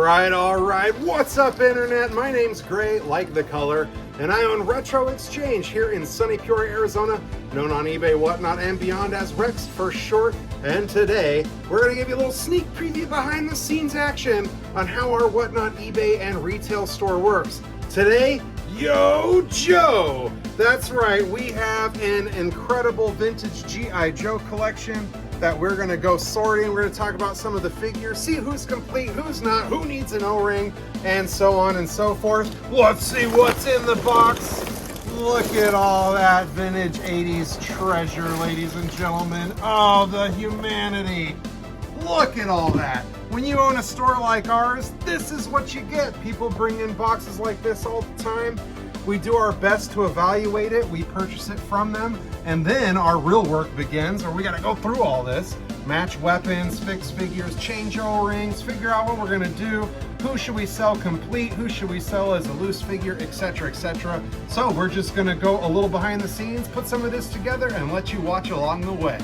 All right. What's up, Internet? My name's Gray, like the color, and I own Retro Exchange here in sunny Peoria, Arizona, known on eBay, Whatnot, and beyond as Rex for short. And today, we're going to give you a little sneak preview behind the scenes action on how our Whatnot eBay and retail store works. Today, Yo Joe! That's right, we have an incredible vintage G.I. Joe collection that we're going to go sorting. We're going to talk about some of the figures, see who's complete, who's not, who needs an O-ring, and so on and so forth. Let's see what's in the box. Look at all that vintage 80s treasure, ladies and gentlemen. Oh, the humanity. Look at all that. When you own a store like ours, this is what you get. People bring in boxes like this all the time. We do our best to evaluate it. We purchase it from them. And then our real work begins, where we got to go through all this, match weapons, fix figures, change O-rings, figure out what we're going to do, who should we sell complete, who should we sell as a loose figure, etc., etc. So we're just going to go a little behind the scenes, put some of this together, and let you watch along the way.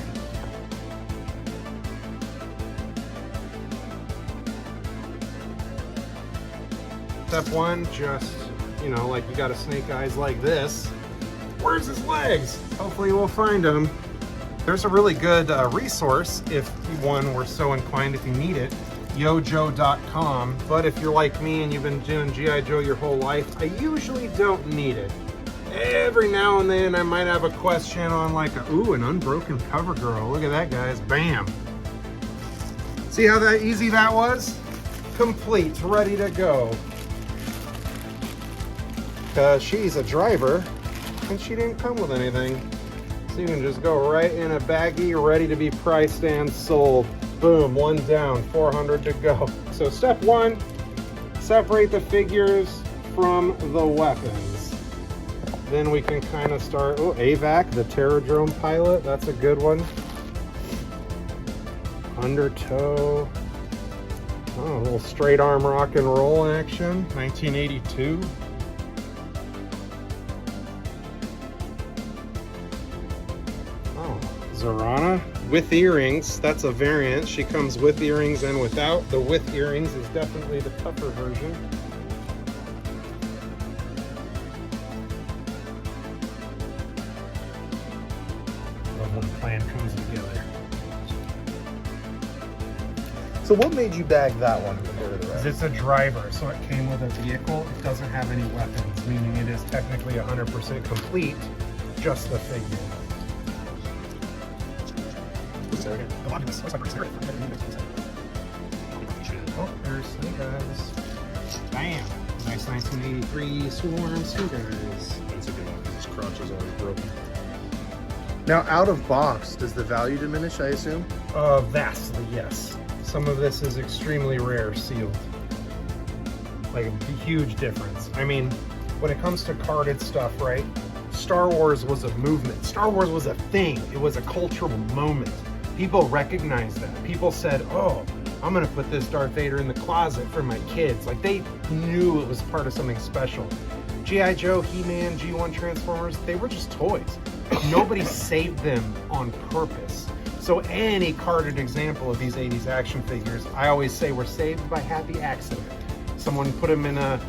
Step one, just, you know, like you got a snake eyes like this. Where's his legs? Hopefully we'll find him. There's a really good resource if one were so inclined, if you need it, yojoe.com. But if you're like me and you've been doing G.I. Joe your whole life, I usually don't need it. Every now and then I might have a question on like, ooh, an unbroken cover girl. Look at that, guys. Bam. See how that easy that was? Complete, ready to go. Because she's a driver and she didn't come with anything. So you can just go right in a baggie, ready to be priced and sold. Boom, one down, 400 to go. So step one, separate the figures from the weapons. Then we can kind of start, oh, AVAC, the Terrordrome pilot, that's a good one. Undertow. Oh, a little straight arm rock and roll action, 1982. Zarana with earrings. That's a variant. She comes with earrings and without. The with earrings is definitely the tougher version. Love when the plan comes together. So what made you bag that one compared to the rest? It's a driver, so it came with a vehicle. It doesn't have any weapons, meaning it is technically 100% complete, just the figure. Oh, there's Snake Eyes. Bam! Nice 1983 Swarm Snake Eyes. That's a good one. His crotch is already broken. Now, out of box, does the value diminish, I assume? Vastly, yes. Some of this is extremely rare sealed. Like a huge difference. I mean, when it comes to carded stuff, right? Star Wars was a movement. Star Wars was a thing. It was a cultural moment. People recognized that. People said, oh, I'm gonna put this Darth Vader in the closet for my kids. Like, they knew it was part of something special. G.I. Joe, He-Man, G1 Transformers, they were just toys. Nobody saved them on purpose. So any carded example of these 80s action figures, I always say, were saved by happy accident. Someone put them in a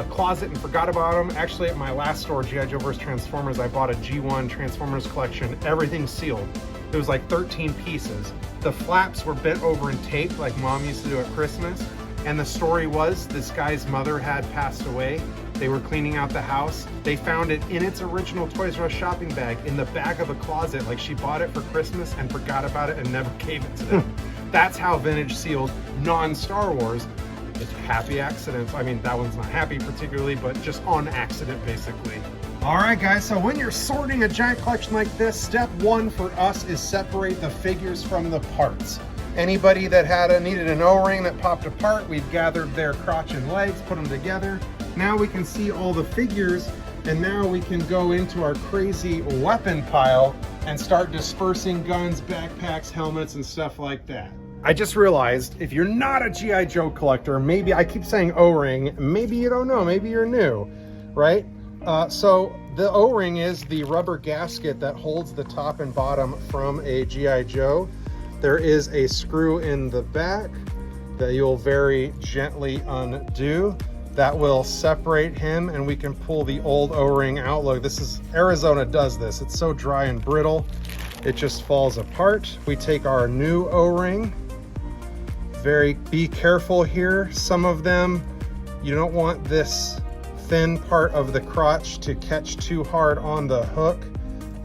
closet and forgot about them. Actually, at my last store, G.I. Joe vs. Transformers, I bought a G1 Transformers collection, everything sealed. It was like 13 pieces. The flaps were bent over and taped like Mom used to do at Christmas. And the story was, this guy's mother had passed away. They were cleaning out the house. They found it in its original Toys R Us shopping bag in the back of a closet, like she bought it for Christmas and forgot about it and never gave it to them. That's how vintage sealed non-Star Wars. It's happy accidents. I mean, that one's not happy particularly, but just on accident, basically. All right, guys, so when you're sorting a giant collection like this, step one for us is separate the figures from the parts. Anybody that needed an O-ring that popped apart, we've gathered their crotch and legs, put them together. Now we can see all the figures, and now we can go into our crazy weapon pile and start dispersing guns, backpacks, helmets, and stuff like that. I just realized, if you're not a G.I. Joe collector, maybe, I keep saying O-ring, maybe you don't know, maybe you're new, right? So the O-ring is the rubber gasket that holds the top and bottom from a G.I. Joe. There is a screw in the back that you'll very gently undo. That will separate him and we can pull the old O-ring out. Look, this is, Arizona does this. It's so dry and brittle, it just falls apart. We take our new O-ring. Be careful here. Some of them, you don't want this thin part of the crotch to catch too hard on the hook.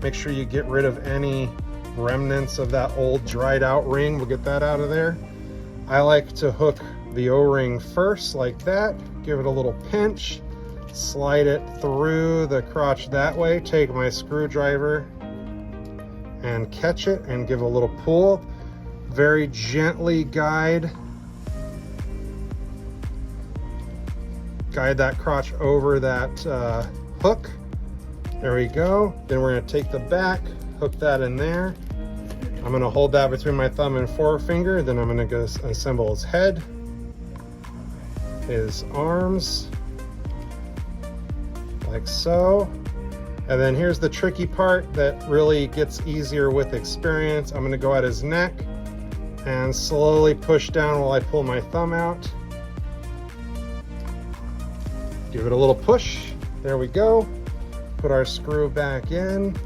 Make sure you get rid of any remnants of that old dried out ring. We'll get that out of there. I like to hook the O-ring first like that, give it a little pinch, slide it through the crotch that way, take my screwdriver and catch it and give a little pull. Very gently guide that crotch over that hook. There we go. Then we're going to take the back, hook that in there. I'm going to hold that between my thumb and forefinger. Then I'm going to go assemble his head, his arms, like so. And then here's the tricky part that really gets easier with experience. I'm going to go at his neck and slowly push down while I pull my thumb out. Give it a little push. There we go. Put our screw back in.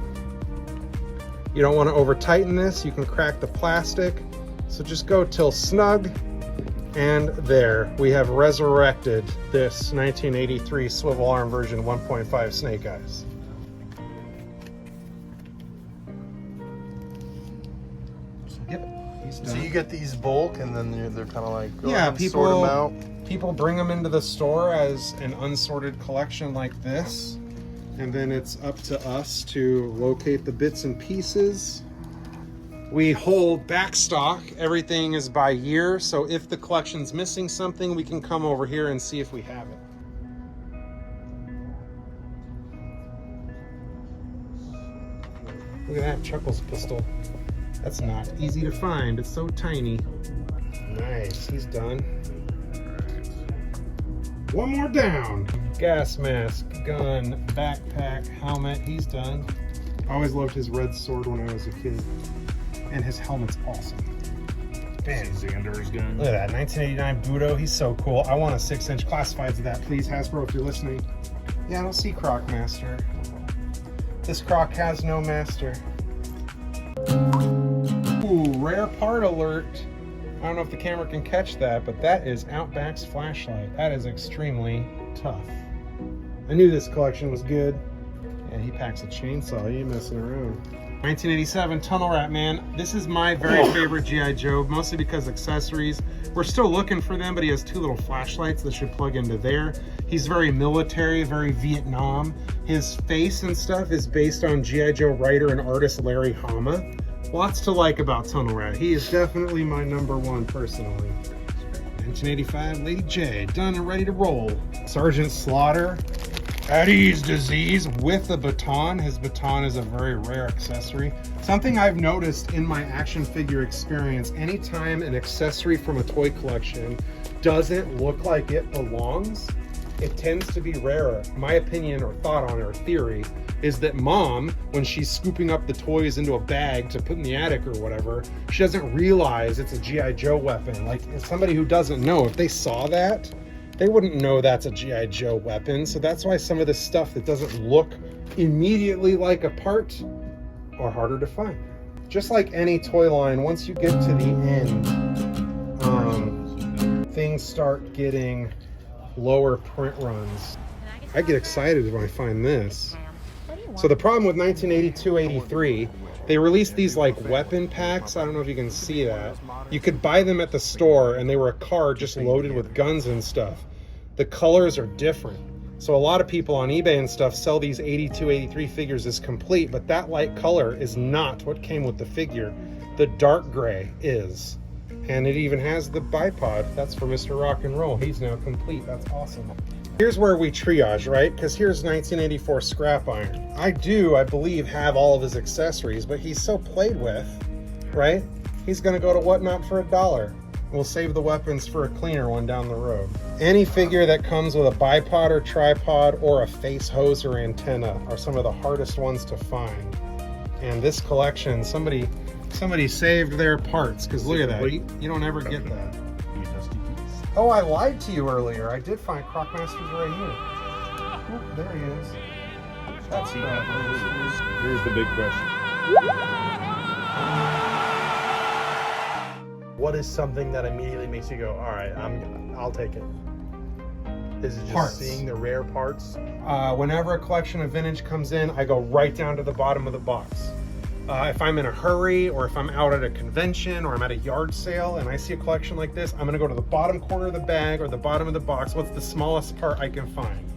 You don't want to over tighten this. You can crack the plastic. So just go till snug. And there, we have resurrected this 1983 swivel arm version 1.5 Snake Eyes. Yep. So you get these bulk, and then they're kind of like, go yeah, ahead and sort them out. People bring them into the store as an unsorted collection like this, and then it's up to us to locate the bits and pieces. We hold back stock. Everything is by year, so if the collection's missing something, we can come over here and see if we have it. Look at that Chuckles pistol. That's not easy to find. It's so tiny. Nice, he's done. One more down. Gas mask, gun, backpack, helmet, he's done. I always loved his red sword when I was a kid. And his helmet's awesome. Damn. Xander's gun. Look at that, 1989 Budo, he's so cool. I want a 6-inch classifieds of that, please, Hasbro, if you're listening. Yeah, I don't see Croc Master. This Croc has no master. Ooh, rare part alert. I don't know if the camera can catch that, but that is Outback's flashlight. That is extremely tough. I knew this collection was good. Yeah, he packs a chainsaw, he ain't messing around. 1987 Tunnel Rat, man. This is my very favorite G.I. Joe, mostly because accessories. We're still looking for them, but he has two little flashlights that should plug into there. He's very military, very Vietnam. His face and stuff is based on G.I. Joe writer and artist Larry Hama. Lots to like about Tunnel Rat. He is definitely my #1 personally. 1985 Lady J, done and ready to roll. Sergeant Slaughter, Eddie's disease with a baton. His baton is a very rare accessory. Something I've noticed in my action figure experience, anytime an accessory from a toy collection doesn't look like it belongs, it tends to be rarer. My opinion or thought on it or theory is that mom, when she's scooping up the toys into a bag to put in the attic or whatever, she doesn't realize it's a G.I. Joe weapon. Like, as somebody who doesn't know, if they saw that, they wouldn't know that's a G.I. Joe weapon. So that's why some of this stuff that doesn't look immediately like a part are harder to find. Just like any toy line, once you get to the end, things start getting lower print runs. I get excited when I find this. So the problem with 1982-83, they released these like weapon packs. I don't know if you can see that. You could buy them at the store and they were a card just loaded with guns and stuff. The colors are different. So a lot of people on eBay and stuff sell these 82-83 figures as complete, but that light color is not what came with the figure. The dark gray is. And it even has the bipod. That's for Mr. Rock and Roll. He's now complete. That's awesome. Here's where we triage, right? Because here's 1984 Scrap Iron. I believe, have all of his accessories, but he's so played with, right? He's gonna go to Whatnot for $1. We'll save the weapons for a cleaner one down the road. Any figure that comes with a bipod or tripod or a face hose or antenna are some of the hardest ones to find. And this collection, somebody saved their parts, because look at that. You don't ever get that. Oh, I lied to you earlier. I did find Crocmaster's right here. Oh, there he is. That's Crocmaster. Here's the big question. What is something that immediately makes you go, all right, I'll take it? Is it just Parts. seeing the rare parts? Whenever a collection of vintage comes in, I go right down to the bottom of the box. If I'm in a hurry, or if I'm out at a convention, or I'm at a yard sale and I see a collection like this, I'm gonna go to the bottom corner of the bag or the bottom of the box. What's the smallest part I can find?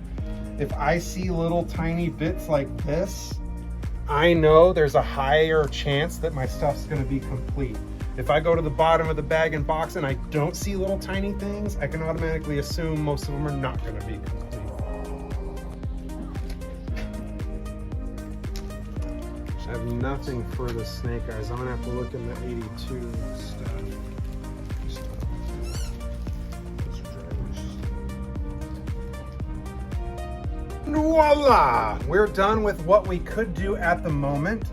If I see little tiny bits like this, I know there's a higher chance that my stuff's gonna be complete. If I go to the bottom of the bag and box and I don't see little tiny things, I can automatically assume most of them are not gonna be complete. I have nothing for the snake eyes. I'm gonna have to look in the 82 stuff. Voila! We're done with what we could do at the moment.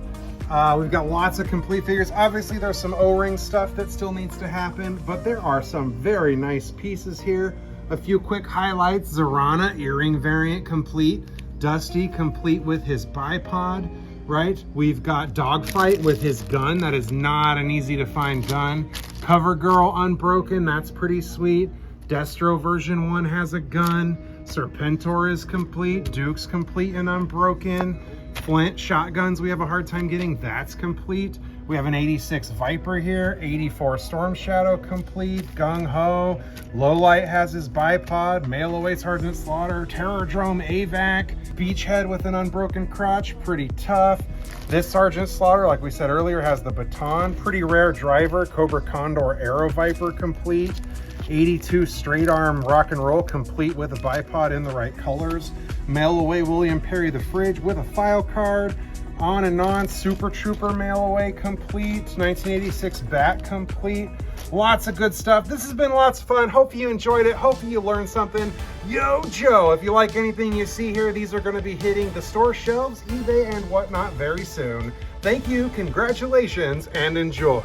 We've got lots of complete figures. Obviously, there's some O-ring stuff that still needs to happen, but there are some very nice pieces here. A few quick highlights. Zarana earring variant complete. Dusty complete with his bipod, right? We've got Dogfight with his gun. That is not an easy to find gun. CoverGirl unbroken. That's pretty sweet. Destro version 1 has a gun. Serpentor is complete. Duke's complete and unbroken. Flint shotguns we have a hard time getting. That's complete. We have an 86 Viper here. 84 Storm Shadow complete. Gung Ho. Lowlight has his bipod. Mail Away Sergeant Slaughter. Terrordrome AVAC. Beachhead with an unbroken crotch. Pretty tough. This Sergeant Slaughter, like we said earlier, has the baton. Pretty rare driver. Cobra Condor Aero Viper complete. 82 straight arm rock and roll complete with a bipod in the right colors. Mail Away William Perry the Fridge with a file card. On and On Super Trooper Mail Away complete. 1986 Bat complete. Lots of good stuff. This has been lots of fun. Hope you enjoyed it. Hope you learned something. Yo, Joe, if you like anything you see here, these are going to be hitting the store shelves, eBay, and whatnot very soon. Thank you, congratulations, and enjoy.